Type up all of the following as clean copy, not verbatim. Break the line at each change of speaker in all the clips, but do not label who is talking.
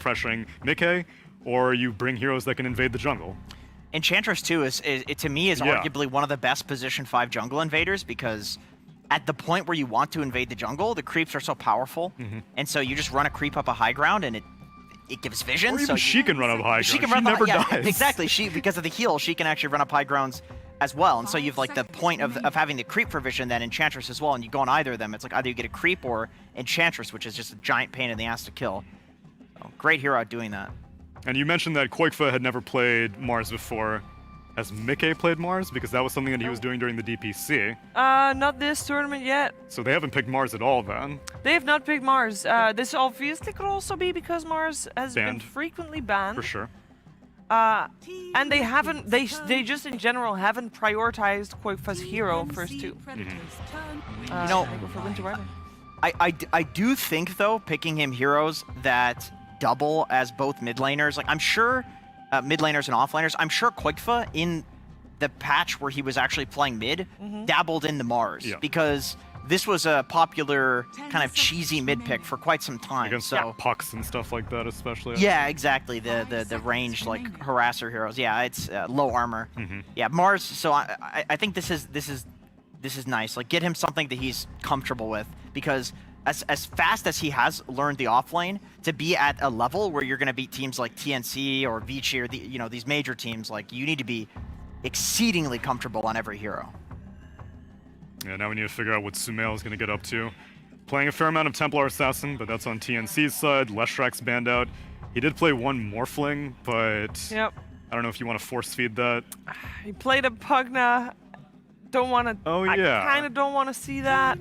pressuring Mickey, or you bring heroes that can invade the jungle.
Enchantress too is to me is arguably one of the best position 5 jungle invaders, because at the point where you want to invade the jungle, the creeps are so powerful, and so you just run a creep up a high ground and it gives vision.
Or even
so
she can run up high ground.
She
never dies.
Exactly. Because of the heal, she can actually run up high grounds as well. And so you've like the point of having the creep for vision, then Enchantress as well, and you go on either of them. It's like either you get a creep or Enchantress, which is just a giant pain in the ass to kill. So, great hero at doing that.
And you mentioned that Quikfa had never played Mars before. Has Mickey played Mars? Because that was something that he was doing during the DPC.
Not this tournament yet.
So they haven't picked Mars at all then?
They have not picked Mars. This obviously could also be because Mars has been frequently banned.
For sure.
And they haven't, they just in general haven't prioritized Quikfa's hero first two.
You know, I do think though, picking him heroes that double as both mid laners, like I'm sure mid laners and off laners, I'm sure Quikfa in the patch where he was actually playing mid dabbled into Mars, because this was a popular kind of cheesy mid pick for quite some time.
Against pucks and stuff like that, especially.
Yeah, exactly. The ranged like harasser heroes. Yeah, it's low armor. Yeah, Mars. So I think this is nice. Like, get him something that he's comfortable with, because as fast as he has learned the offlane, to be at a level where you're going to beat teams like TNC or Vici or these major teams, like, you need to be exceedingly comfortable on every hero.
Yeah, now we need to figure out what Sumail is going to get up to. Playing a fair amount of Templar Assassin, but that's on TNC's side. Leshrak's banned out. He did play one Morphling, but I don't know if you want to force feed that.
He played a Pugna. Don't want to.
Oh yeah.
I kind of don't want to see that.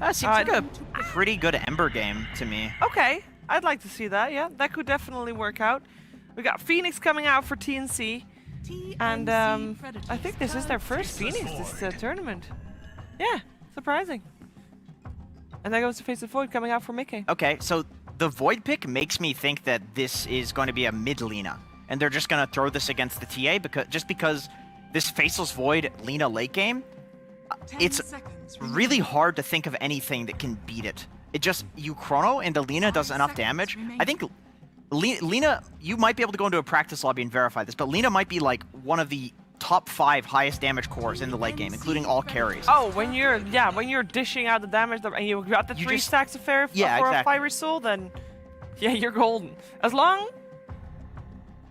That seems like a pretty good Ember game to me.
Okay, I'd like to see that. Yeah, that could definitely work out. We got Phoenix coming out for TNC, and I think this is their first Phoenix this tournament. Yeah, surprising. And there goes the Face of Void coming out for Mickey.
Okay, so the Void pick makes me think that this is going to be a mid Lina, and they're just going to throw this against the TA because this Faceless Void Lina late game, it's really hard to think of anything that can beat it. It just, you chrono and the Lina does enough damage. I think Lina, you might be able to go into a practice lobby and verify this, but Lina might be like one of the top 5 highest damage cores in the late game, including all carries.
Oh, when you're dishing out the damage and you got the 3 stacks of fair for a Fiery Soul, then yeah, you're golden. As long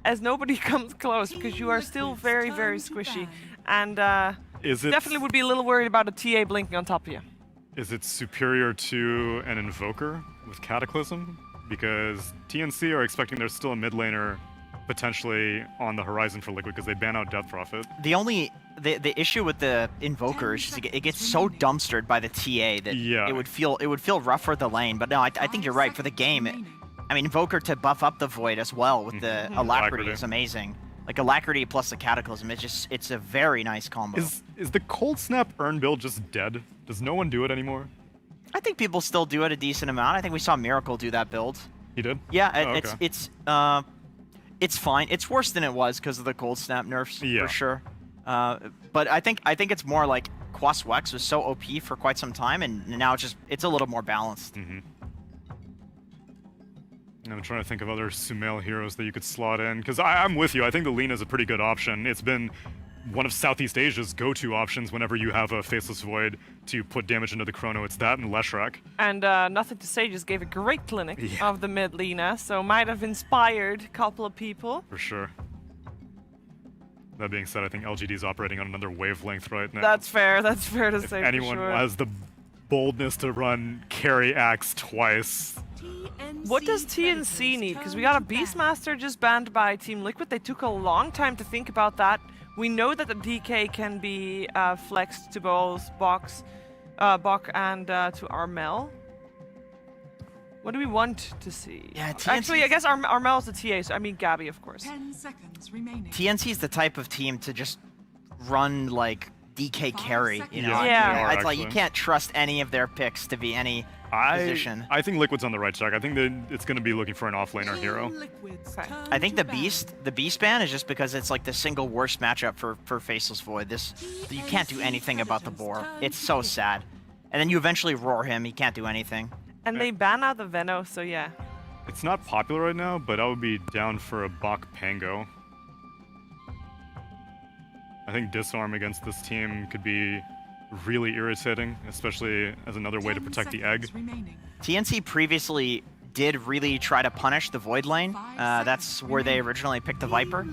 as nobody comes close, because you are still very, very squishy. And definitely would be a little worried about a TA blinking on top of you.
Is it superior to an Invoker with Cataclysm? Because TNC are expecting there's still a mid laner potentially on the horizon for Liquid, because they ban out Death Prophet.
The issue with the Invoker is just it gets so dumpstered by the TA that it would feel rough for the lane. But no, I think you're right. For the game, I mean, Invoker to buff up the Void as well with the Alacrity is amazing. Like, Alacrity plus the Cataclysm, it's a very nice combo.
Is the Cold Snap Urn build just dead? Does no one do it anymore?
I think people still do it a decent amount. I think we saw Miracle do that build.
He did?
Yeah, it's fine. It's worse than it was because of the Cold Snap nerfs, for sure. But I think it's more like Quas Wex was so OP for quite some time, and now it's a little more balanced.
I'm trying to think of other Sumail heroes that you could slot in, because I'm with you. I think the Lina is a pretty good option. It's been one of Southeast Asia's go-to options whenever you have a Faceless Void to put damage into the Chrono. It's that and Leshrak. And
Nothing to Say just gave a great clinic of the mid Lina, so might have inspired a couple of people.
For sure. That being said, I think LGD is operating on another wavelength right now.
That's fair to say.
If anyone has the boldness to run Carry Axe twice.
What does TNC need? Because we got a Beastmaster just banned by Team Liquid. They took a long time to think about that. We know that the DK can be flexed to both Bok and to Armel. What do we want to see?
Yeah, TNC
actually, I guess Armel's the TA, so I mean Gabby, of course.
10 seconds remaining.
TNC is the type of team to just run like DK carry, you know?
Yeah.
It's like you can't trust any of their picks to be any position.
I think Liquid's on the right track. I think that it's going to be looking for an offlaner hero.
I think the Beast ban is just because it's like the single worst matchup for Faceless Void. You can't do anything about the boar. It's so sad. And then you eventually roar him, he can't do anything.
And they ban out the Veno, so yeah.
It's not popular right now, but I would be down for a Bach Pango. I think disarm against this team could be really irritating, especially as another way to protect the egg.
TNC previously did really try to punish the Void lane. That's where they originally picked the Viper.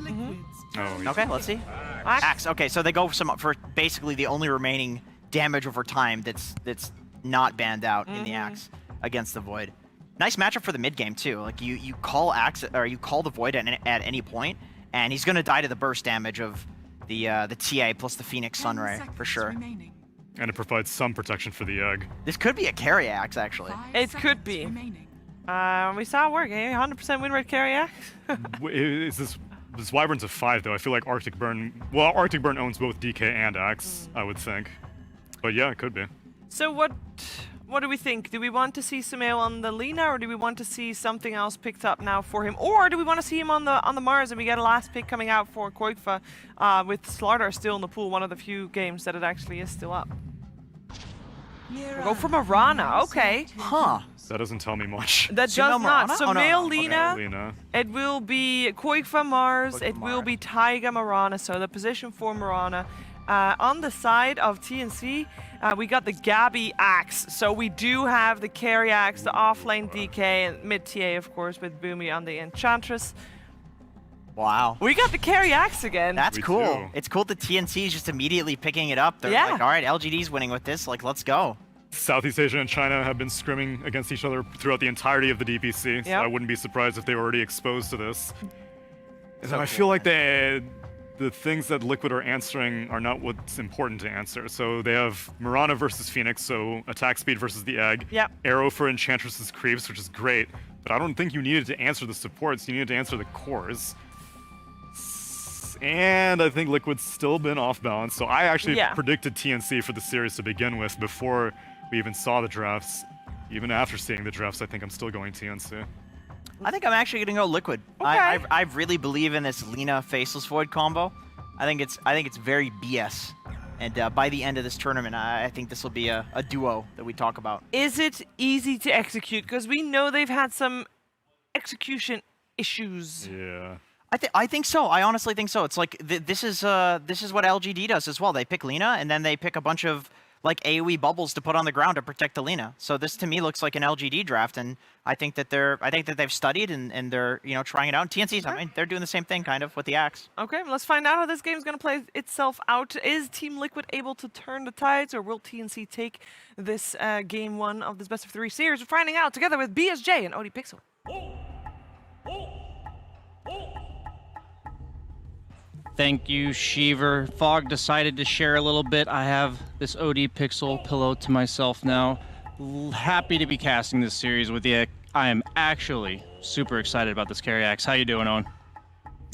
Oh,
okay, let's see. Axe. Okay, so they go for basically the only remaining damage over time that's not banned out in the Axe against the Void. Nice matchup for the mid game too. Like you call Axe or you call the Void at any point, and he's gonna die to the burst damage of the TA plus the Phoenix Sunray for sure.
And it provides some protection for the egg.
This could be a carry Axe actually.
It could be. We saw it working. 100% win rate carry Axe.
Is this Wyvern's a 5 though? I feel like Arctic Burn. Well, Arctic Burn owns both DK and Axe, I would think. But yeah, it could be.
So what do we think? Do we want to see Sumail on the Lina, or do we want to see something else picked up now for him, or do we want to see him on the Mars and we get a last pick coming out for Quoifa with Slaughter still in the pool, one of the few games that it actually is still up? We'll go for Mirana, okay.
Huh.
That doesn't tell me much.
That does not. Sumail Lina,
Lina.
It will be Quoifa Mars, it will be Taiga Mirana, so the position for Mirana. On the side of TNC, we got the Gabby Axe, so we do have the carry Axe, the offlane DK, and mid TA, of course, with Boomy on the Enchantress.
Wow.
We got the carry Axe again.
That's cool.
do.
It's cool that TNC is just immediately picking it up. They're like, all right, LGD's winning with this, like, let's go.
Southeast Asia and China have been scrimming against each other throughout the entirety of the DPC, so I wouldn't be surprised if they were already exposed to this. So I feel like the things that Liquid are answering are not what's important to answer. So they have Mirana versus Phoenix, so attack speed versus the egg.
Yep.
Arrow for Enchantress's creeps, which is great, but I don't think you needed to answer the supports, you needed to answer the cores. And I think Liquid's still been off balance, so I actually predicted TNC for the series to begin with before we even saw the drafts. Even after seeing the drafts, I think I'm still going TNC.
I think I'm actually gonna go Liquid.
Okay.
I really believe in this Lina Faceless Void combo. I think it's very BS. And by the end of this tournament, I think this will be a duo that we talk about.
Is it easy to execute? Because we know they've had some execution issues.
Yeah.
I think so. I honestly think so. It's like this is what LGD does as well. They pick Lina and then they pick a bunch of like AoE bubbles to put on the ground to protect the Lina. So this to me looks like an LGD draft, and I think that they've studied and they're trying it out. And TNC's, I mean, they're doing the same thing kind of with the Axe.
Okay, let's find out how this game's gonna play itself out. Is Team Liquid able to turn the tides, or will TNC take this game one of this best of 3 series? We're finding out together with BSJ and OD Pixel.
Thank you, Sheever. Fog decided to share a little bit. I have this OD Pixel pillow to myself now. Happy to be casting this series with you. I am actually super excited about this carry Axe. How you doing, Owen?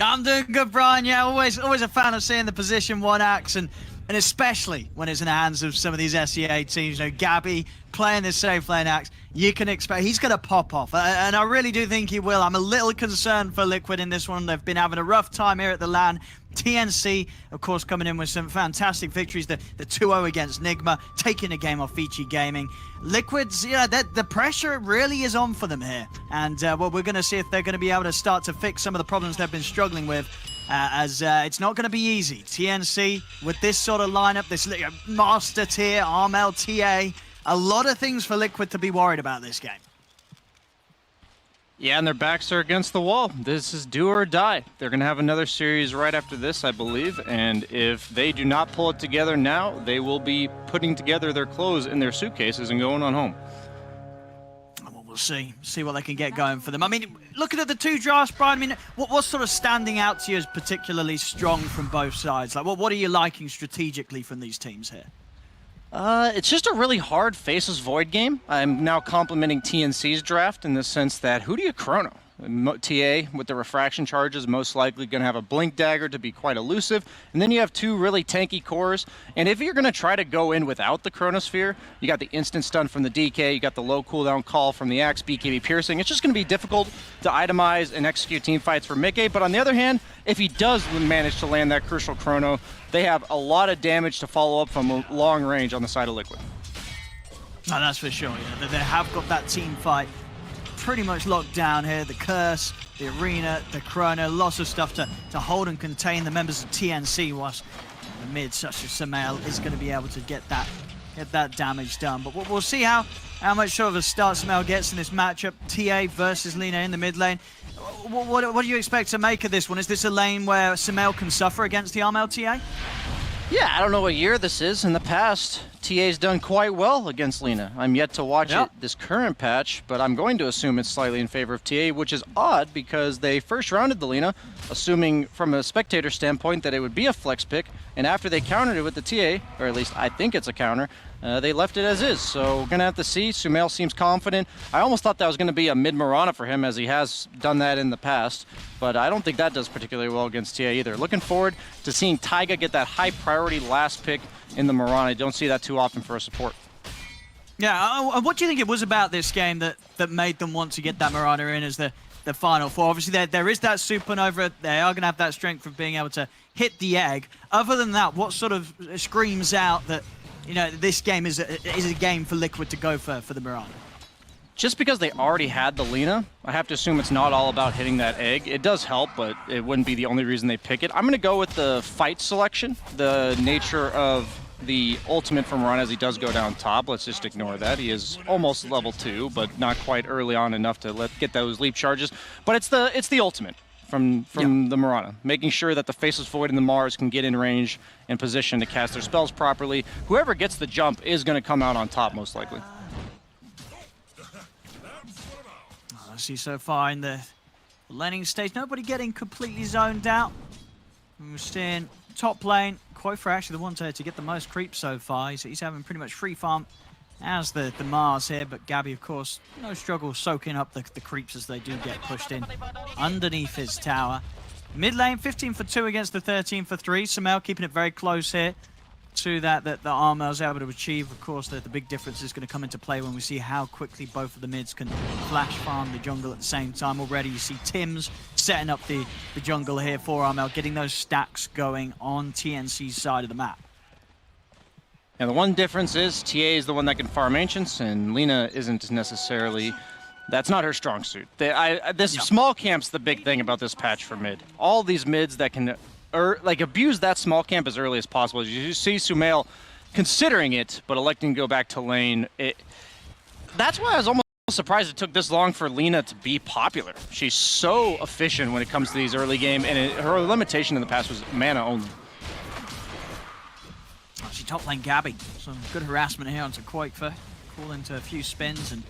I'm doing good, Brian. Yeah, always a fan of seeing the position 1 Axe, and especially when it's in the hands of some of these SEA teams. Gabby playing this safe lane Axe, you can expect he's going to pop off, and I really do think he will. I'm a little concerned for Liquid in this one. They've been having a rough time here at the LAN. TNC, of course, coming in with some fantastic victories. The 2-0 against Nigma, taking the game off Vici Gaming. Liquid's, the pressure really is on for them here. And well, we're going to see if they're going to be able to start to fix some of the problems they've been struggling with. As it's not going to be easy. TNC, with this sort of lineup, this master tier, Armel, TA, a lot of things for Liquid to be worried about this game.
Yeah, and their backs are against the wall. This is do or die. They're going to have another series right after this, I believe. And if they do not pull it together now, they will be putting together their clothes in their suitcases and going on home.
Well, we'll see what they can get going for them. I mean, looking at the 2 drafts, Brian, I mean, what's sort of standing out to you as particularly strong from both sides? Like, what are you liking strategically from these teams here?
It's just a really hard Faceless Void game. I'm now complimenting TNC's draft in the sense that who do you chrono? TA with the refraction charges most likely going to have a blink dagger to be quite elusive, and then you have 2 really tanky cores. And if you're going to try to go in without the chronosphere, you got the instant stun from the DK, you got the low cooldown call from the Axe, BKB piercing. It's just going to be difficult to itemize and execute team fights for Mickey. But on the other hand, if he does manage to land that crucial chrono, they have a lot of damage to follow up from long range on the side of Liquid.
No, that's for sure. They have got that team fight pretty much locked down here. The Curse, the Arena, the Chrono, lots of stuff to hold and contain the members of TNC, whilst the mid, such as Sumail, is going to be able to get that damage done. But we'll see how much sort of a start Sumail gets in this matchup. TA versus Lina in the mid lane. What do you expect to make of this one? Is this a lane where Sumail can suffer against the Armel TA?
Yeah, I don't know what year this is. In the past, TA's done quite well against Lina. I'm yet to watch it this current patch, but I'm going to assume it's slightly in favor of TA, which is odd because they first rounded the Lina, assuming from a spectator standpoint that it would be a flex pick, and after they countered it with the TA, or at least I think it's a counter, they left it as is. So we're going to have to see. Sumail seems confident. I almost thought that was going to be a mid-Mirana for him, as he has done that in the past, but I don't think that does particularly well against TA either. Looking forward to seeing Taiga get that high priority last pick in the Mirana. I don't see that too often for a support.
Yeah, what do you think it was about this game that made them want to get that Mirana in as the Final Four? Obviously, there is that supernova. They are going to have that strength of being able to hit the egg. Other than that, what sort of screams out that, you know, this game is a game for Liquid to go for the Mirana?
Just because they already had the Lina, I have to assume it's not all about hitting that egg. It does help, but it wouldn't be the only reason they pick it. I'm going to go with the fight selection, the nature of the ultimate from Mirana as he does go down top. Let's just ignore that. He is almost level 2, but not quite early on enough to get those leap charges. But it's the ultimate from the Mirana, making sure that the Faceless Void and the Mars can get in range and position to cast their spells properly. Whoever gets the jump is going to come out on top, most likely.
I see so far in the laning stage, nobody getting completely zoned out. We're seeing top lane, Quofa actually the one to get the most creep so far. He's having pretty much free farm as the Mars here, but Gabby, of course, no struggle soaking up the creeps as they do get pushed in underneath his tower. Mid lane, 15 for 2 against the 13 for 3. Sumail keeping it very close here to that the Armel's able to achieve. Of course, the big difference is going to come into play when we see how quickly both of the mids can flash farm the jungle at the same time. Already you see Tim's setting up the jungle here for Armel, getting those stacks going on TNC's side of the map.
And the one difference is TA is the one that can farm Ancients, and Lina isn't necessarily. That's not her strong suit. Small camp's the big thing about this patch for mid. All these mids that can abuse that small camp as early as possible. You see Sumail considering it, but electing to go back to lane. That's why I was almost surprised it took this long for Lina to be popular. She's so efficient when it comes to these early game, and her limitation in the past was mana only.
She top lane Gabby. Some good harassment here onto Quofa. Call into a few spins, and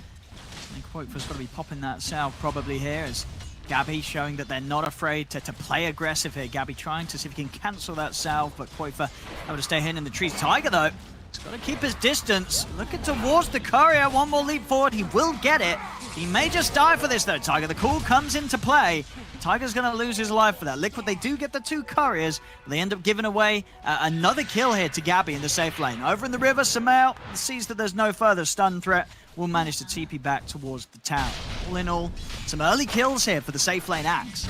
Quofa's got to be popping that salve probably here as Gabby showing that they're not afraid to play aggressive here. Gabby trying to see if he can cancel that salve, but Quofa able to stay hidden in the trees. Tiger, though, he's got to keep his distance. Looking towards the courier. One more leap forward. He will get it. He may just die for this, though, Tiger. The call comes into play. Tiger's going to lose his life for that. Liquid, they do get the 2 couriers, but they end up giving away another kill here to Gabby in the safe lane. Over in the river, Sumail sees that there's no further stun threat. Will manage to TP back towards the tower. All in all, some early kills here for the safe lane Axe.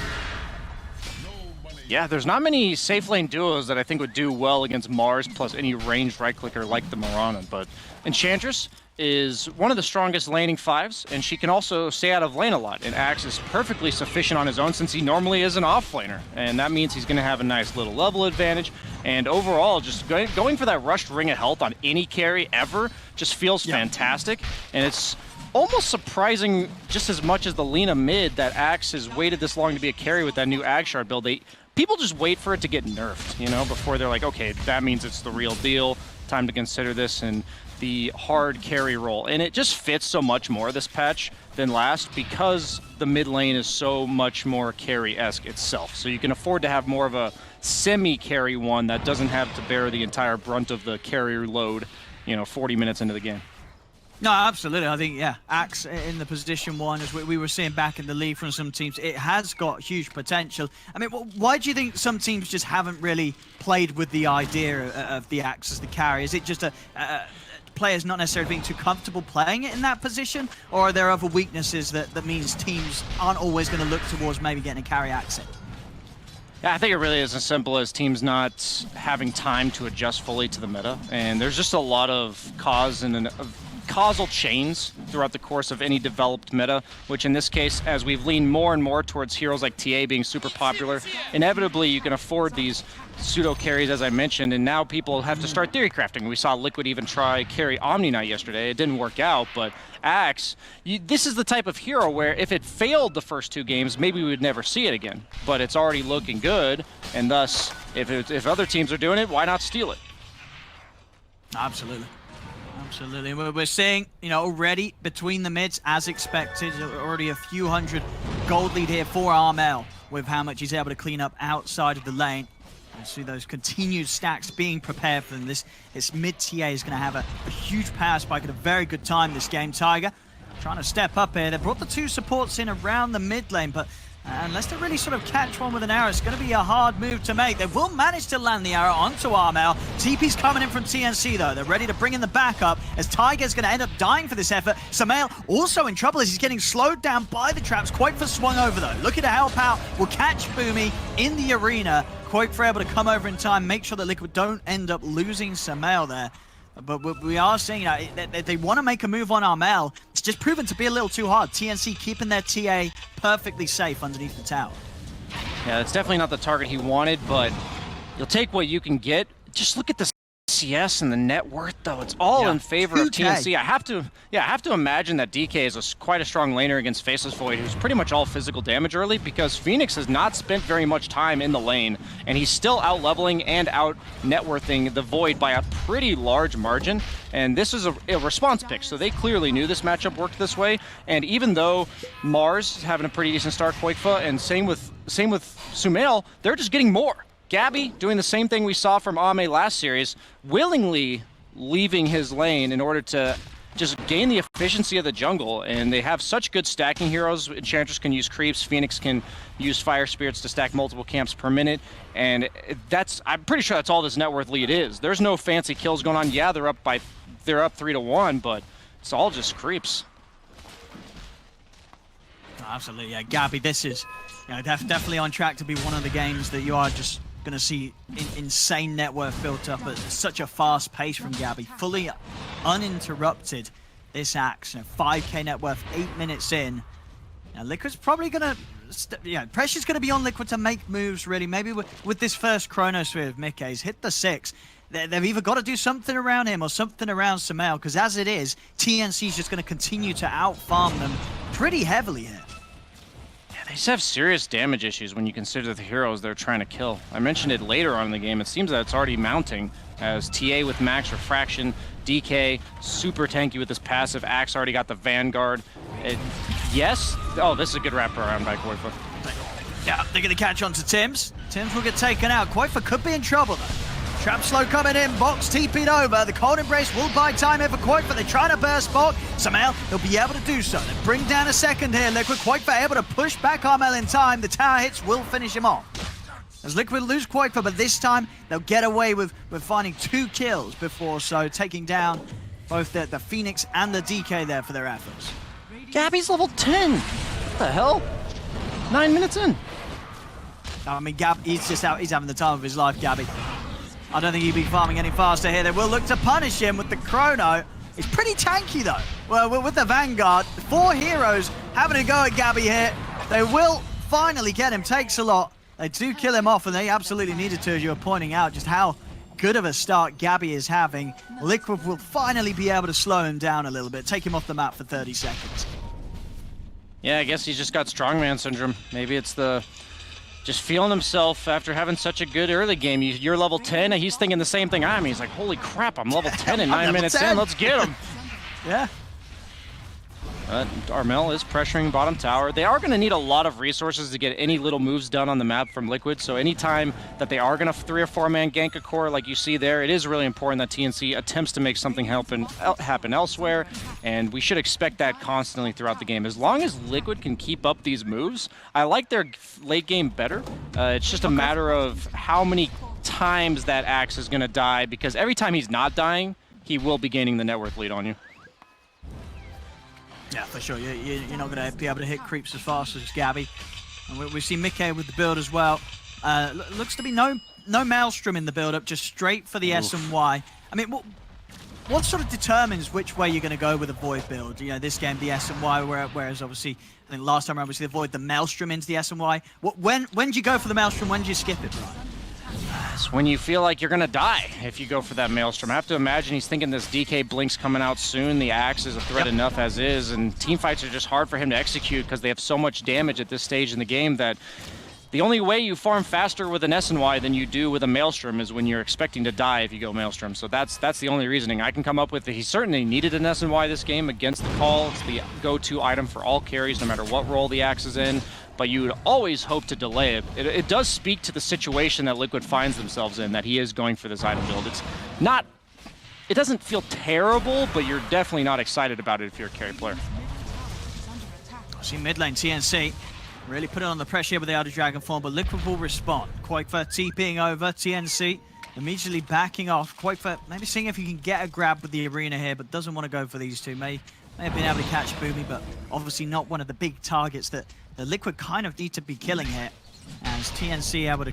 Yeah, there's not many safe lane duos that I think would do well against Mars plus any ranged right-clicker like the Mirana, but Enchantress is one of the strongest laning 5s, and she can also stay out of lane a lot, and Axe is perfectly sufficient on his own since he normally is an off-laner, and that means he's going to have a nice little level advantage, and overall, just going for that rushed ring of health on any carry ever just feels fantastic, and it's almost surprising just as much as the Lina mid that Axe has waited this long to be a carry with that new Agshard build. People just wait for it to get nerfed, you know, before they're like, okay, that means it's the real deal, time to consider this, and the hard carry role. And it just fits so much more this patch than last because the mid lane is so much more carry-esque itself. So you can afford to have more of a semi-carry one that doesn't have to bear the entire brunt of the carrier load, you know, 40 minutes into the game.
No, absolutely. I think, yeah, Axe in the position 1, as we were seeing back in the league from some teams, it has got huge potential. I mean, why do you think some teams just haven't really played with the idea of the Axe as the carry? Is it just players not necessarily being too comfortable playing it in that position, or are there other weaknesses that means teams aren't always going to look towards maybe getting a carry Axe in?
Yeah, I think it really is as simple as teams not having time to adjust fully to the meta, and there's just a lot of cause and causal chains throughout the course of any developed meta, which in this case, as we've leaned more and more towards heroes like TA being super popular, inevitably you can afford these pseudo carries, as I mentioned, and now people have to start theory crafting. We saw Liquid even try carry Omni Knight yesterday. It didn't work out, but Axe, this is the type of hero where if it failed the first 2 games, maybe we would never see it again. But it's already looking good, and thus, if other teams are doing it, why not steal it?
Absolutely. Absolutely. We're seeing, already between the mids, as expected, already a few hundred gold lead here for Armel with how much he's able to clean up outside of the lane. You see those continued stacks being prepared for them. This mid TA is going to have a huge power spike at a very good time this game. Tiger trying to step up here. They brought the 2 supports in around the mid lane, but unless they really sort of catch one with an arrow, it's going to be a hard move to make. They will manage to land the arrow onto Armel. TP's coming in from TNC, though. They're ready to bring in the backup as Tiger's going to end up dying for this effort. Samael also in trouble as he's getting slowed down by the traps. Quoifer swung over, though. Looking to help out. Will catch Boomy in the arena. Quoifer able to come over in time, make sure that Liquid don't end up losing Samael there. But we are seeing, they want to make a move on Armel. It's just proven to be a little too hard. TNC keeping their TA perfectly safe underneath the tower.
Yeah, that's definitely not the target he wanted, but you'll take what you can get. Just look at the CS and the net worth, though. It's all in favor of TNC. I have to imagine that DK is quite a strong laner against Faceless Void, who's pretty much all physical damage early, because Phoenix has not spent very much time in the lane, and he's still out-leveling and out-net-worthing the Void by a pretty large margin. And this is a response pick, so they clearly knew this matchup worked this way. And even though Mars is having a pretty decent start, Quakefa, and same with Sumail, they're just getting more. Gabby doing the same thing we saw from Ame last series, willingly leaving his lane in order to just gain the efficiency of the jungle. And they have such good stacking heroes. Enchantress can use creeps, Phoenix can use fire spirits to stack multiple camps per minute. And I'm pretty sure that's all this net worth lead is. There's no fancy kills going on. Yeah, they're up 3-1, but it's all just creeps.
Absolutely, yeah. Gabby, this is definitely on track to be one of the games that you are just going to see insane net worth built up at such a fast pace from Gabby. Fully uninterrupted this Axe. 5k net worth, 8 minutes in. Now, Liquid's probably going to... pressure's going to be on Liquid to make moves, really. Maybe with this first Chronosphere of Mickey's, hit the 6. They've either got to do something around him or something around Samael, because as it is, TNC's just going to continue to out-farm them pretty heavily here.
They just have serious damage issues when you consider the heroes they're trying to kill. I mentioned it later on in the game. It seems that it's already mounting as TA with max refraction, DK super tanky with his passive, Axe already got the Vanguard. Yes? Oh, this is a good wraparound by Quoifer.
Yeah, they're going to catch on to Tims. Tims will get taken out. Quoifer could be in trouble, though. Trap slow coming in, Box TP'd over. The Cold Embrace will buy time here for Quoifer. They're trying to burst Bok. Samael, they'll be able to do so. They bring down a second here. Liquid Quoifer able to push back Armel in time. The tower hits will finish him off. As Liquid lose Quoifer, but this time they'll get away with finding 2 kills before so taking down both the Phoenix and the DK there for their efforts.
Gabby's level 10. What the hell? 9 minutes in.
I mean, he's just out. He's having the time of his life, Gabby. I don't think he'd be farming any faster here. They will look to punish him with the Chrono. He's pretty tanky, though. Well, with the Vanguard, 4 heroes having a go at Gabby here. They will finally get him. Takes a lot. They do kill him off, and they absolutely needed to, as you were pointing out, just how good of a start Gabby is having. Liquid will finally be able to slow him down a little bit, take him off the map for 30 seconds.
Yeah, I guess he's just got strongman syndrome. Maybe it's the... just feeling himself after having such a good early game. You're level 10, and he's thinking the same thing I'm. He's like, holy crap, I'm level 10 and 9 minutes 10. In. Let's get him.
Yeah.
Armel is pressuring bottom tower. They are going to need a lot of resources to get any little moves done on the map from Liquid, so anytime that they are going to 3 or 4 man gank a core like you see there, it is really important that TNC attempts to make something happen elsewhere, and we should expect that constantly throughout the game. As long as Liquid can keep up these moves, I like their late game better. It's just a matter of how many times that Axe is going to die, because every time he's not dying, he will be gaining the net worth lead on you.
Yeah, for sure. You're not going to be able to hit creeps as fast as Gabby. And we see Mickey with the build as well. Looks to be no Maelstrom in the build-up, just straight for the S and Y. I mean, what sort of determines which way you're going to go with a Void build? You know, this game, the S and Y, whereas obviously, I think last time around, obviously, the Void, the Maelstrom into the S and Y. When do you go for the Maelstrom? When do you skip it, Brian?
It's when you feel like you're going to die if you go for that Maelstrom. I have to imagine he's thinking this DK Blink's coming out soon. The Axe is a threat enough as is, and teamfights are just hard for him to execute because they have so much damage at this stage in the game that the only way you farm faster with an S&Y than you do with a Maelstrom is when you're expecting to die if you go Maelstrom. So that's the only reasoning I can come up with. He certainly needed an S&Y this game against the call. It's the go-to item for all carries, no matter what role the Axe is in. But you would always hope to delay it. It does speak to the situation that Liquid finds themselves in, that he is going for this item build. It doesn't feel terrible, but you're definitely not excited about it if you're a carry player.
See mid lane TNC really put it on the pressure here with the Elder Dragon form, but Liquid will respond. Quakefer TPing over, TNC immediately backing off. Quakefer maybe seeing if he can get a grab with the arena here, but doesn't want to go for these two. May have been able to catch Boomy, but obviously not one of the big targets that the Liquid kind of need to be killing here. As TNC able to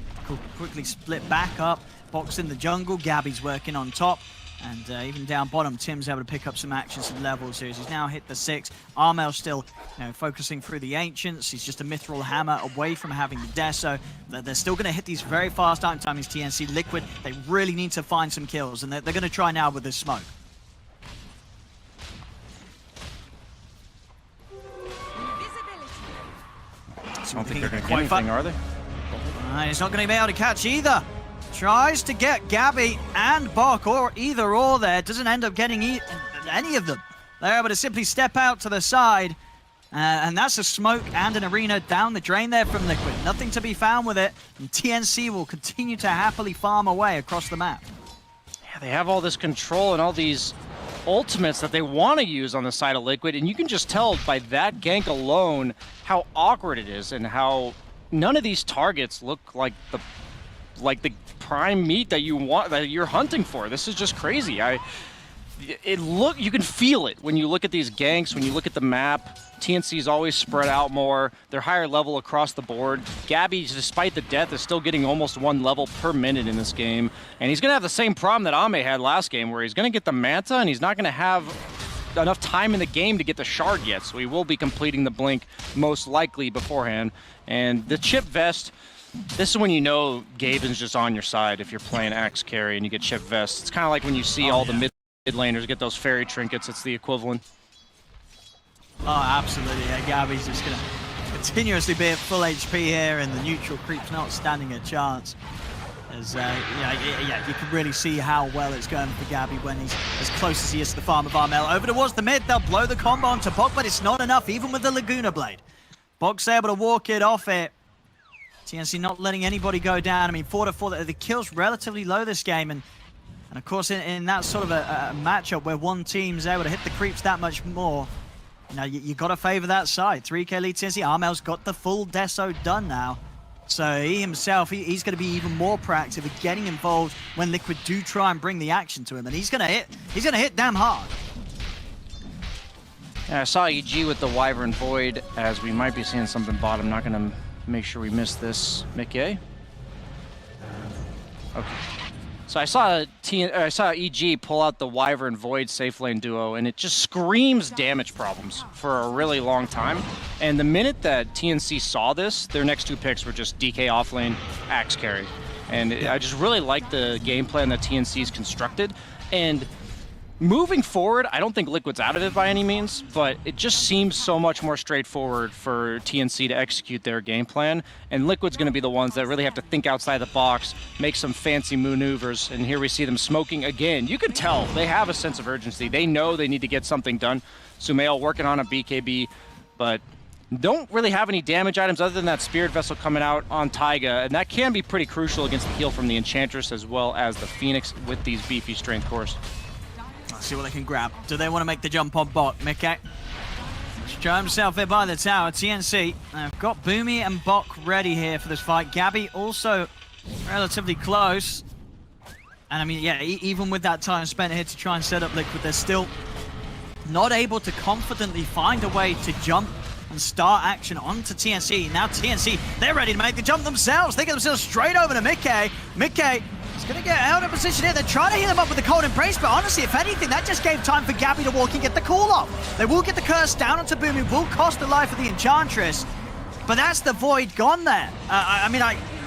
quickly split back up, box in the jungle, Gabby's working on top, and even down bottom, Tim's able to pick up some action, some levels here. He's now hit the 6. Armel still, focusing through the Ancients. He's just a Mithril Hammer away from having the Deso. They're still going to hit these very fast item timings, TNC. Liquid, they really need to find some kills, and they're going to try now with this smoke.
I don't think they're going to get anything, are they?
He's not going to be able to catch either. Tries to get Gabby and Bok, or either or there. Doesn't end up getting any of them. They're able to simply step out to the side. And that's a smoke and an arena down the drain there from Liquid. Nothing to be found with it. And TNC will continue to happily farm away across the map.
Yeah, they have all this control and all these ultimates that they want to use on the side of Liquid, and you can just tell by that gank alone how awkward it is and how none of these targets look like the prime meat that you're hunting for. This is just crazy. You can feel it when you look at these ganks, when you look at the map. TNC's always spread out more. They're higher level across the board. Gabby, despite the death, is still getting almost 1 level per minute in this game. And he's going to have the same problem that Ame had last game, where he's going to get the Manta, and he's not going to have enough time in the game to get the Shard yet. So he will be completing the Blink most likely beforehand. And the Chip Vest, this is when you know Gaben's just on your side if you're playing Axe carry and you get Chip Vest. It's kind of like when you see the mid laners get those fairy trinkets. It's the equivalent.
Oh, absolutely. Yeah, Gabby's just going to continuously be at full HP here, and the neutral creep's not standing a chance. As, you can really see how well it's going for Gabby when he's as close as he is to the farm of Armel. Over towards the mid, they'll blow the combo onto Bok, but it's not enough, even with the Laguna Blade. Bok's able to walk it off it. TNC not letting anybody go down. I mean, 4-4, the kill's relatively low this game, and of course, in that sort of a matchup where one team's able to hit the creeps that much more, you got to favor that side. 3k lead TNC. Armel's got the full Deso done now. So he himself, he's going to be even more proactive at getting involved when Liquid do try and bring the action to him. And he's going to hit damn hard.
Yeah, I saw EG with the Wyvern Void, as we might be seeing something bottom. Not going to make sure we miss this. Mickey? Okay. So I saw EG pull out the Wyvern Void safe lane duo, and it just screams damage problems for a really long time. And the minute that TNC saw this, their next 2 picks were just DK offlane, Axe carry. And I just really like the game plan that TNC's constructed. And moving forward, I don't think Liquid's out of it by any means, but it just seems so much more straightforward for TNC to execute their game plan. And Liquid's going to be the ones that really have to think outside the box, make some fancy maneuvers, and here we see them smoking again. You can tell they have a sense of urgency. They know they need to get something done. Sumail working on a BKB, but don't really have any damage items other than that Spirit Vessel coming out on Taiga, and that can be pretty crucial against the heal from the Enchantress as well as the Phoenix with these beefy strength cores.
Let's see what they can grab. Do they want to make the jump on Bok? Mickey show himself here by the tower. TNC have got Boomy and Bok ready here for this fight. Gabby also relatively close. And I mean, yeah, even with that time spent here to try and set up Liquid, they're still not able to confidently find a way to jump and start action onto TNC. Now TNC, they're ready to make the jump themselves. They get themselves straight over to Mickey. Mickey is gonna get held in position here. They're trying to heal him up with the cold embrace, but honestly, if anything, that just gave time for Gabby to walk and get the call off. They will get the curse down onto Boom. It will cost the life of the Enchantress, but that's the Void gone there.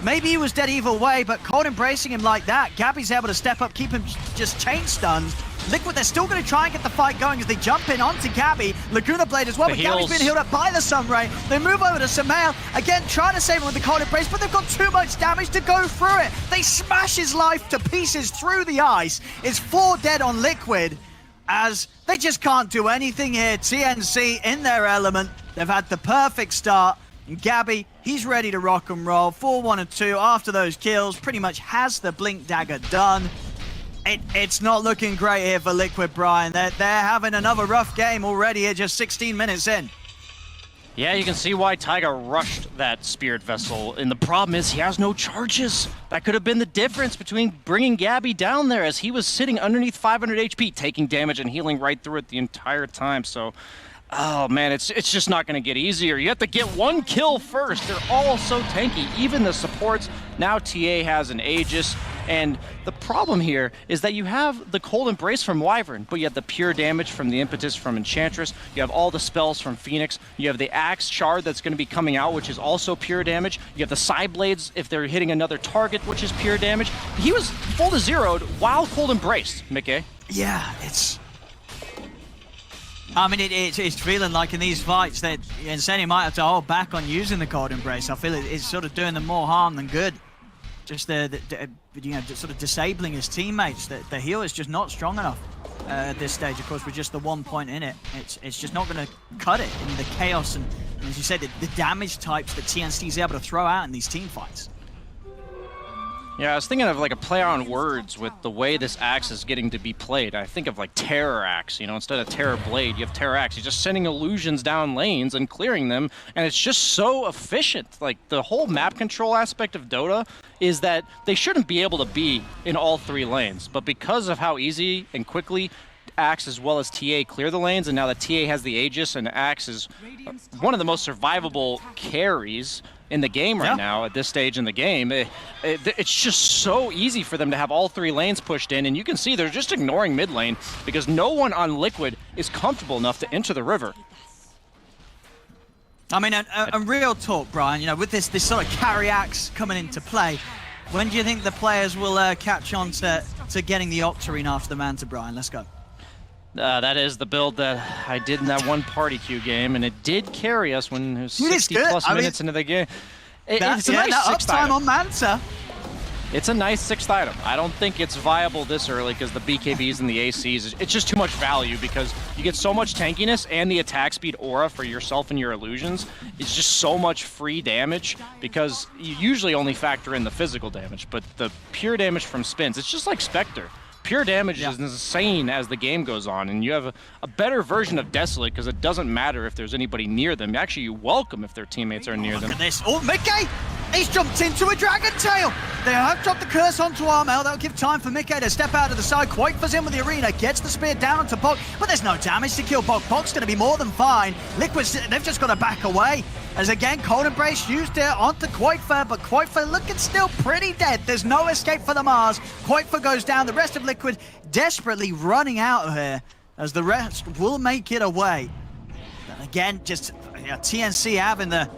Maybe he was dead either way, but cold embracing him like that, Gabby's able to step up, keep him just chain stunned. Liquid, they're still going to try and get the fight going as they jump in onto Gabby. Laguna Blade as well, but Gabby's been healed up by the Sunray. They move over to Sumail, again trying to save him with the cold embrace, but they've got too much damage to go through it. They smash his life to pieces through the ice. It's 4 dead on Liquid, as they just can't do anything here. TNC in their element. They've had the perfect start. And Gabby, he's ready to rock and roll. 4-1-2 after those kills. Pretty much has the Blink Dagger done. It's not looking great here for Liquid, Brian. They're having another rough game already at just 16 minutes in.
Yeah, you can see why Taiga rushed that Spirit Vessel. And the problem is he has no charges. That could have been the difference between bringing Gabby down there, as he was sitting underneath 500 HP, taking damage and healing right through it the entire time. So, oh man, it's just not going to get easier. You have to get 1 kill first. They're all so tanky, even the supports. Now TA has an Aegis, and the problem here is that you have the Cold Embrace from Wyvern, but you have the pure damage from the Impetus from Enchantress, you have all the spells from Phoenix, you have the Axe Shard that's going to be coming out, which is also pure damage, you have the Side Blades if they're hitting another target, which is pure damage. He was full to zeroed while Cold Embraced, Mickey.
Yeah, it's feeling like in these fights that Insane might have to hold back on using the Cold Embrace. I feel it's sort of doing them more harm than good. Just sort of disabling his teammates. The heal is just not strong enough at this stage. Of course, with just the 1 point in it, it's just not going to cut it in the chaos and as you said, the damage types that TNC is able to throw out in these team fights.
Yeah, I was thinking of like a play on words with the way this axe is getting to be played. I think of like Terror Axe, you know, instead of Terror Blade, you have Terror Axe. You're just sending illusions down lanes and clearing them, and it's just so efficient. Like, the whole map control aspect of Dota is that they shouldn't be able to be in all 3 lanes, but because of how easy and quickly Axe as well as TA clear the lanes, and now that TA has the Aegis and Axe is one of the most survivable carries in the game right now at this stage in the game, it's just so easy for them to have all 3 lanes pushed in, and you can see they're just ignoring mid lane because no one on Liquid is comfortable enough to enter the river.
I mean, and real talk, Brian, you know, with this sort of carry axe coming into play, when do you think the players will catch on to getting the Octarine after the Manta, Brian? Let's go.
That is the build that I did in that one party queue game, and it did carry us when it was 60+ minutes into the game. It's a nice 6th
uptime
item.
on Manta.
It's a nice 6th item. I don't think it's viable this early because the BKBs and the ACs, it's just too much value because you get so much tankiness and the attack speed aura for yourself and your illusions. It's just so much free damage because you usually only factor in the physical damage, but the pure damage from spins, it's just like Spectre. Pure damage is insane as the game goes on, and you have a better version of Desolate because it doesn't matter if there's anybody near them. Actually, you welcome if their teammates are near them.
Look at this. Oh, Mickey! He's jumped into a Dragon Tail! They have dropped the curse onto Armel. That'll give time for Mickey to step out of the side. Quake's in with the arena, gets the spear down onto Bok, but there's no damage to kill Bok. Bok's going to be more than fine. Liquid's, they've just got to back away. As again, Cold Embrace used there onto Quakefer, but Quakefer looking still pretty dead. There's no escape for the Mars. Quakefer goes down. The rest of Liquid desperately running out of here, as the rest will make it away. But again, just TNC having the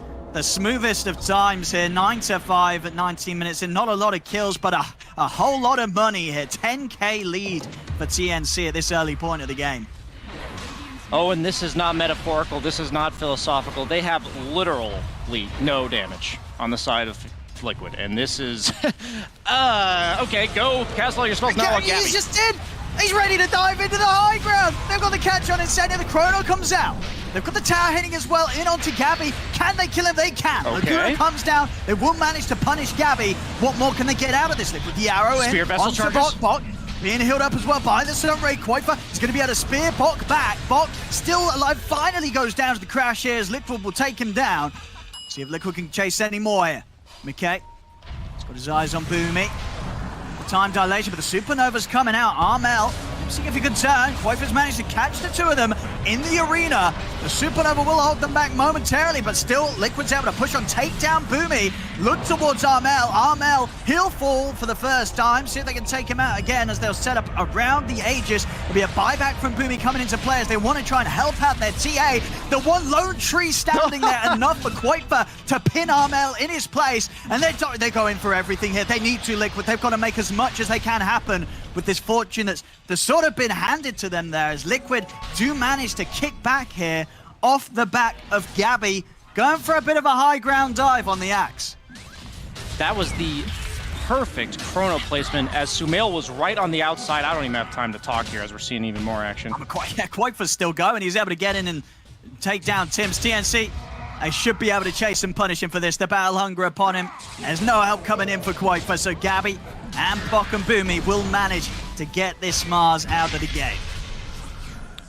smoothest of times here. 9-5 at 19 minutes in. Not a lot of kills, but a whole lot of money here. 10K lead for TNC at this early point of the game.
Oh, and this is not metaphorical. This is not philosophical. They have literally no damage on the side of Liquid, and this is okay, go cast all your spells now on Gabby.
He just did. He's ready to dive into the high ground. They've got the catch on Insane. The Chrono comes out. They've got the tower hitting as well in onto Gabby. Can they kill him? They can.
Okay.
Laguna comes down. They will manage to punish Gabby. What more can they get out of this? With the arrow in.
Spear Vessel charges.
Bok. Being healed up as well by the Sunray. Quakefer is going to be able to spear Bok back. Bok still alive. Finally goes down to the crash here as Liquid will take him down. See if Liquid can chase any more here. McKay. He's got his eyes on Boomy. The time dilation, but the Supernova's coming out. Armel, significant turn. Quakefer's managed to catch the 2 of them in the arena. The Supernova will hold them back momentarily, but still, Liquid's able to push on, take down Boomy. look towards Armel. Armel, he'll fall for the first time. See if they can take him out again as they'll set up around the Aegis. There'll be a buyback from Boomy coming into play as they want to try and help out their TA. The one lone tree standing there, enough for Quaifa to pin Armel in his place. And they're going for everything here. They need to, Liquid. They've got to make as much as they can happen with this fortune that's sort of been handed to them there, as Liquid do manage to kick back here off the back of Gabby, going for a bit of a high ground dive on the Axe.
That was the perfect chrono placement as Sumail was right on the outside. I don't even have time to talk here as we're seeing even more action.
Quaifa's still going. He's able to get in and take down Tim's TNC. They should be able to chase and punish him for this. The battle hunger upon him. There's no help coming in for Quaifa, so Gabby and Bok and Boomy will manage to get this Mars out of the game.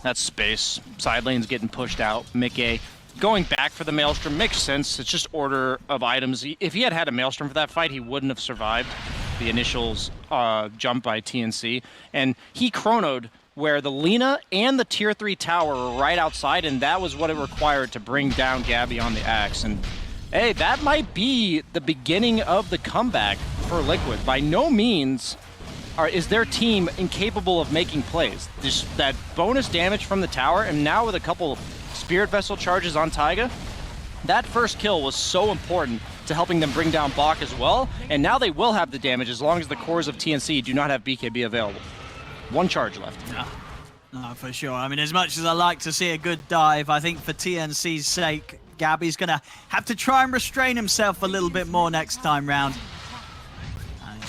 That's space. Side lane's getting pushed out. Mickey going back for the Maelstrom makes sense. It's just order of items. If he had had a Maelstrom for that fight, he wouldn't have survived the initials jump by TNC. And he chronoed where the Lina and the tier 3 tower were right outside, and that was what it required to bring down Gabby on the Axe. And hey, that might be the beginning of the comeback for Liquid. By no means is their team incapable of making plays. Just that bonus damage from the tower, and now with a couple Spirit Vessel charges on Taiga, that first kill was so important to helping them bring down Bok as well, and now they will have the damage as long as the cores of TNC do not have BKB available. One charge left.
No, for sure. I mean, as much as I like to see a good dive, I think for TNC's sake, Gabby's going to have to try and restrain himself a little bit more next time round.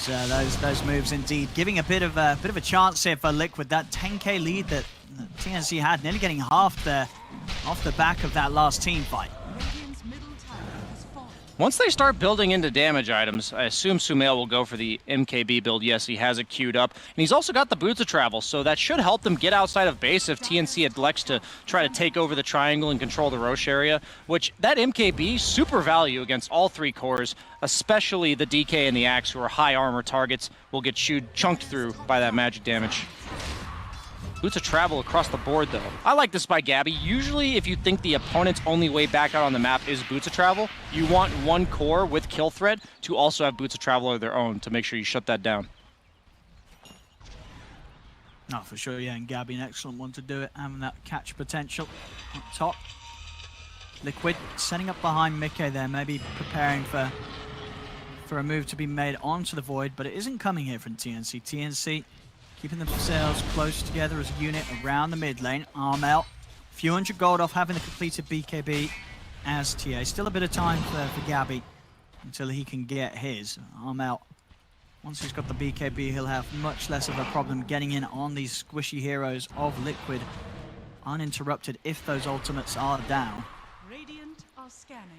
And those moves indeed giving a bit of a chance here for Liquid. That 10k lead that TNC had, nearly getting half there off the back of that last team fight.
Once they start building into damage items, I assume Sumail will go for the MKB build. Yes, he has it queued up. And he's also got the Boots of Travel, so that should help them get outside of base if TNC elects to try to take over the triangle and control the Roche area, which that MKB, super value against all 3 cores, especially the DK and the Axe, who are high armor targets, will get chunked through by that magic damage. Boots of Travel across the board, though. I like this by Gabby. Usually, if you think the opponent's only way back out on the map is Boots of Travel, you want one core with kill threat to also have Boots of Travel of their own to make sure you shut that down.
No, for sure, yeah, and Gabby, an excellent one to do it, having that catch potential up top. Liquid setting up behind Mickey there, maybe preparing for a move to be made onto the Void, but it isn't coming here from TNC. TNC keeping themselves close together as a unit around the mid lane. Armel, few hundred gold off having the completed BKB as TA. Still a bit of time for Gabby until he can get his. Armel, once he's got the BKB, he'll have much less of a problem getting in on these squishy heroes of Liquid uninterrupted if those ultimates are down.
Radiant are scanning.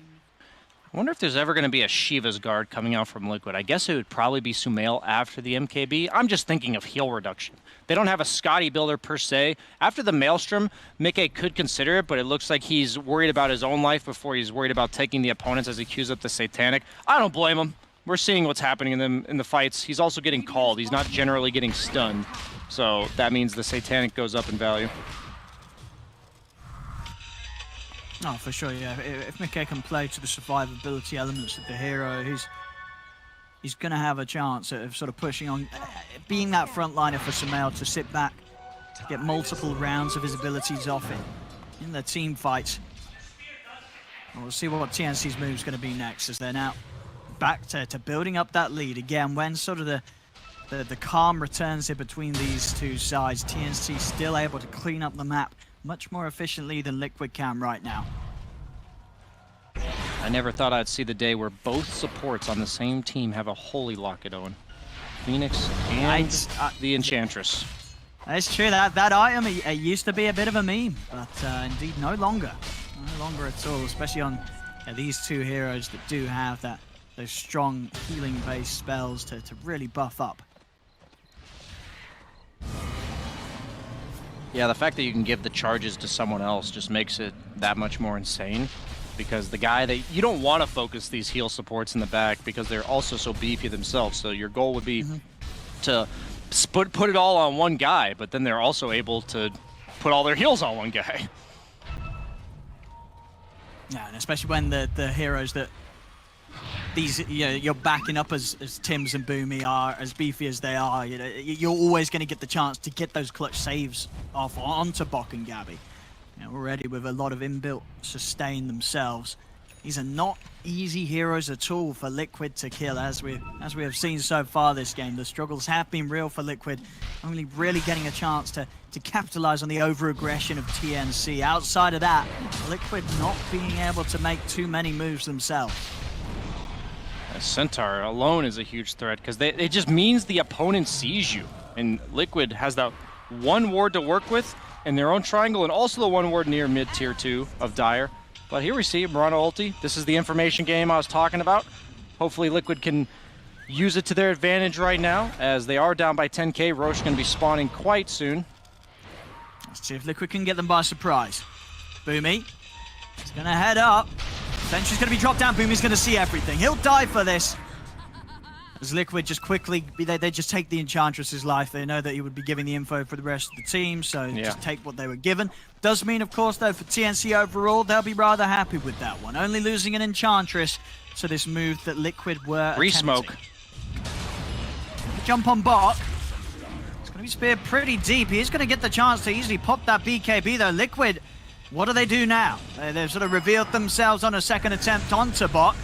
I wonder if there's ever going to be a Shiva's Guard coming out from Liquid. I guess it would probably be Sumail after the MKB. I'm just thinking of heal reduction. They don't have a Scotty builder per se. After the Maelstrom, Mickey could consider it, but it looks like he's worried about his own life before he's worried about taking the opponents as he queues up the Satanic. I don't blame him. We're seeing what's happening in the fights. He's also getting called. He's not generally getting stunned. So that means the Satanic goes up in value.
Oh, for sure, yeah. If Mickey can play to the survivability elements of the hero, he's going to have a chance of sort of pushing on, being that frontliner for Sumail to sit back, get multiple rounds of his abilities off in the team fights. And we'll see what TNC's move is going to be next, as they're now back to building up that lead. Again, when sort of the calm returns here between these two sides, TNC still able to clean up the map much more efficiently than Liquid can right now.
I never thought I'd see the day where both supports on the same team have a holy locket, Owen. Phoenix and the Enchantress.
That's true, that item it used to be a bit of a meme, but indeed no longer. No longer at all, especially on these two heroes that do have those strong healing-based spells to really buff up.
Yeah, the fact that you can give the charges to someone else just makes it that much more insane, because the guy that you don't want to focus these heal supports in the back because they're also so beefy themselves. So your goal would be to put it all on one guy, but then they're also able to put all their heals on one guy.
Yeah, and especially when the heroes that these, you're backing up as Tims and Boomy are, as beefy as they are, you're always going to get the chance to get those clutch saves off onto Bok and Gabby. Already with a lot of inbuilt sustain themselves. These are not easy heroes at all for Liquid to kill, as we have seen so far this game. The struggles have been real for Liquid, only really getting a chance to capitalize on the over-aggression of TNC. Outside of that, Liquid not being able to make too many moves themselves.
Centaur alone is a huge threat, because it just means the opponent sees you. And Liquid has that one ward to work with in their own triangle, and also the one ward near mid-tier 2 of Dire. But here we see Monaco ulti. This is the information game I was talking about. Hopefully Liquid can use it to their advantage right now, as they are down by 10k. Roche going to be spawning quite soon.
Let's see if Liquid can get them by surprise. Boomy is going to head up. Sentry's going to be dropped down. Boomy's going to see everything. He'll die for this. As Liquid just quickly, they just take the Enchantress's life. They know that he would be giving the info for the rest of the team, so just take what they were given. Does mean, of course, though, for TNC overall, they'll be rather happy with that one. Only losing an Enchantress to this move that Liquid were
Re-smoke.
Jump on Bok. It's going to be speared pretty deep. He is going to get the chance to easily pop that BKB, though. Liquid, what do they do now? They've sort of revealed themselves on a second attempt onto Bok.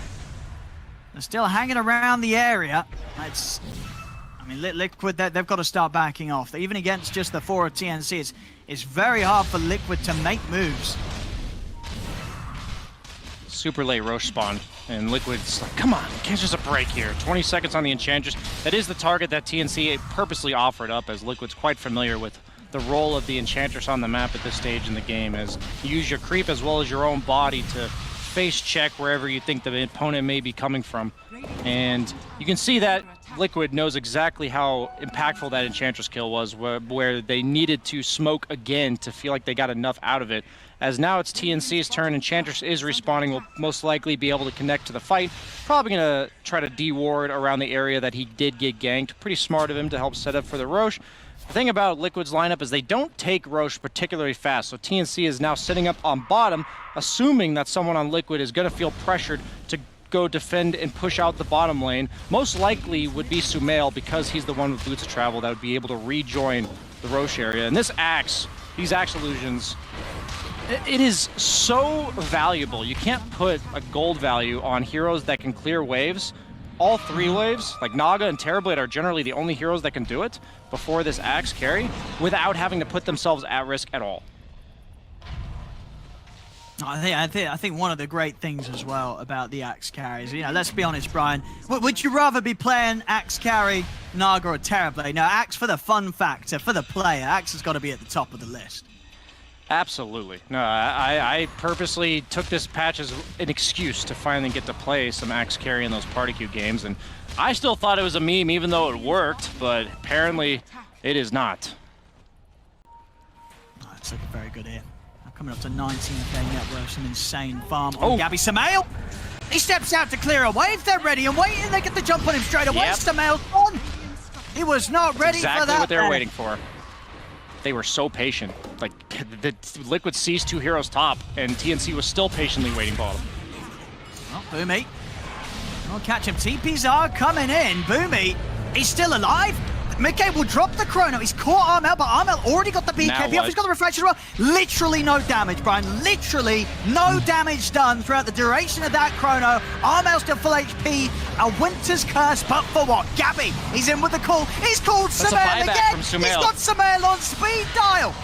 They're still hanging around the area. Liquid, they've got to start backing off. Even against just the 4 of TNC, it's very hard for Liquid to make moves.
Super late Roche spawn, and Liquid's like, come on, catch us a break here. 20 seconds on the Enchantress. That is the target that TNC purposely offered up, as Liquid's quite familiar with the role of the Enchantress on the map at this stage in the game, as you use your creep as well as your own body to face check wherever you think the opponent may be coming from. And you can see that Liquid knows exactly how impactful that Enchantress kill was, where they needed to smoke again to feel like they got enough out of it. As now it's TNC's turn, Enchantress is respawning, will most likely be able to connect to the fight. Probably going to try to de-ward around the area that he did get ganked. Pretty smart of him to help set up for the Roche. The thing about Liquid's lineup is they don't take Roche particularly fast, so TNC is now sitting up on bottom, assuming that someone on Liquid is going to feel pressured to go defend and push out the bottom lane. Most likely would be Sumail, because he's the one with boots of travel that would be able to rejoin the Roche area. And this Axe, these Axe illusions, it is so valuable. You can't put a gold value on heroes that can clear waves. All 3 waves, like Naga and Terrorblade, are generally the only heroes that can do it before this Axe carry, without having to put themselves at risk at all.
I think one of the great things as well about the Axe carries, let's be honest, Brian, would you rather be playing Axe carry, Naga, or Terrorblade? No, Axe for the fun factor, for the player. Axe has got to be at the top of the list.
Absolutely. No, I purposely took this patch as an excuse to finally get to play some Axe carry in those party queue games, and I still thought it was a meme even though it worked, but apparently it is not.
It's looking very good here. Coming up to 19k net worth, some insane farm on Gabby. Sumail, he steps out to clear a wave. They're ready and waiting. They get the jump on him straight away. Sumail's on. He was not ready for that.
Exactly what they were waiting for. They were so patient. Like, the Liquid sees 2 heroes top, and TNC was still patiently waiting bottom.
Well, Boomy, we'll catch him. TPs are coming in. Boomy, he's still alive. Mickey will drop the chrono. He's caught Armel, but Armel already got the BKB off. He's got the reflection as well. Literally no damage, Brian. Literally no damage done throughout the duration of that chrono. Armel's still full HP. A Winter's Curse, but for what? Gabby, he's in with the call. He's called Sumail again. He's got Sumail on speed dial.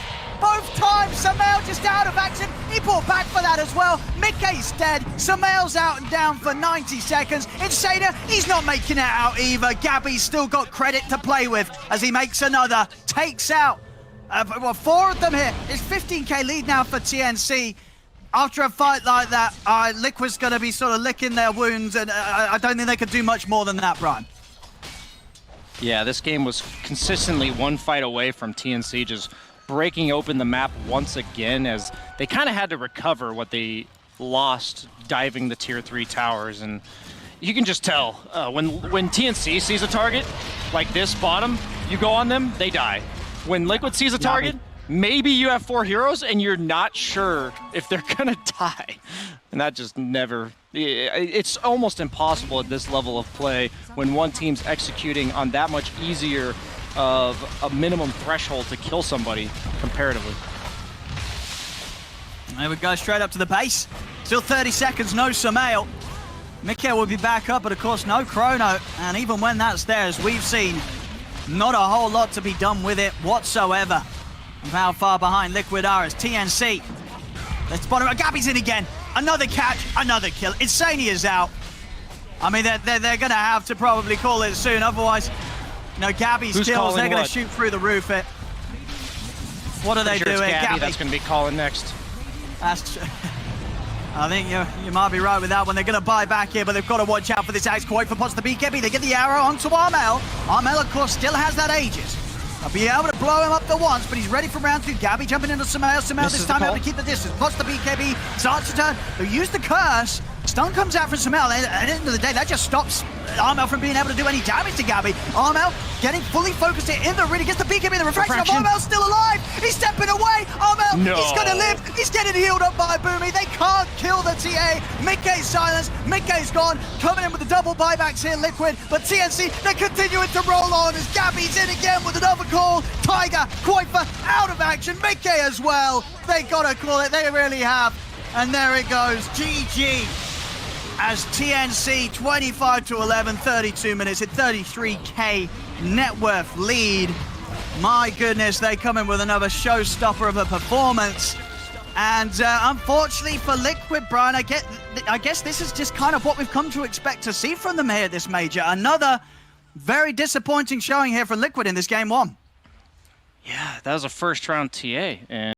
Both times, Sumail just out of action. He brought back for that as well. Mickey's dead. Sumail's out and down for 90 seconds. Insader, he's not making it out either. Gabby's still got credit to play with as he makes another. Takes out 4 of them here. It's 15k lead now for TNC. After a fight like that, Liquid's going to be sort of licking their wounds, and I don't think they could do much more than that, Brian.
Yeah, this game was consistently one fight away from TNC just breaking open the map once again, as they kind of had to recover what they lost diving the tier 3 towers. And you can just tell when TNC sees a target like this bottom, you go on them, they die. When Liquid sees a target, maybe you have 4 heroes and you're not sure if they're gonna die. And that just never, it's almost impossible at this level of play when one team's executing on that much easier of a minimum threshold to kill somebody comparatively.
There we go, straight up to the base. Still 30 seconds, no Sumail. Mikke will be back up, but of course no Chrono. And even when that's there, as we've seen, not a whole lot to be done with it whatsoever. Of how far behind Liquid are as TNC. Let's bottom. Gabby's in again. Another catch, another kill. Insania is out. I mean, they're going to have to probably call it soon. Otherwise, you know, Gabby's kills, they're going to shoot through the roof. What are they doing?
Gabby that's going to be calling next.
I think you might be right with that one. They're going to buy back here, but they've got to watch out for this Axe. Quite for pots the BKB. They get the arrow onto Armel. Armel, of course, still has that Aegis. I'll be able to blow him up the once, but he's ready for round 2. Gabby jumping into Sumail. Sumail this time able to keep the distance. Pots the BKB. Starts to turn. They use the curse. Stun comes out from Sumail. At the end of the day, that just stops Armel from being able to do any damage to Gabby. Armel getting fully focused here in the ring. Gets the BKB. The refraction of Armel's still alive. He's stepping away. Armel, he's going to live. He's getting healed up by Boomy. They can't kill the TA. Mikke's silenced. Mikke's gone. Coming in with the double buybacks here, Liquid. But TNC, they're continuing to roll on as Gabby's in again with another call. Tiger, Quaifer out of action. Mikke as well. They got to call it. They really have. And there it goes. GG. As TNC 25-11, 32 minutes at 33k net worth lead. My goodness, they come in with another showstopper of a performance. And unfortunately for Liquid, Brian, I guess this is just kind of what we've come to expect to see from them here at this major. Another very disappointing showing here for Liquid in this game 1.
Yeah, that was a first round TA. And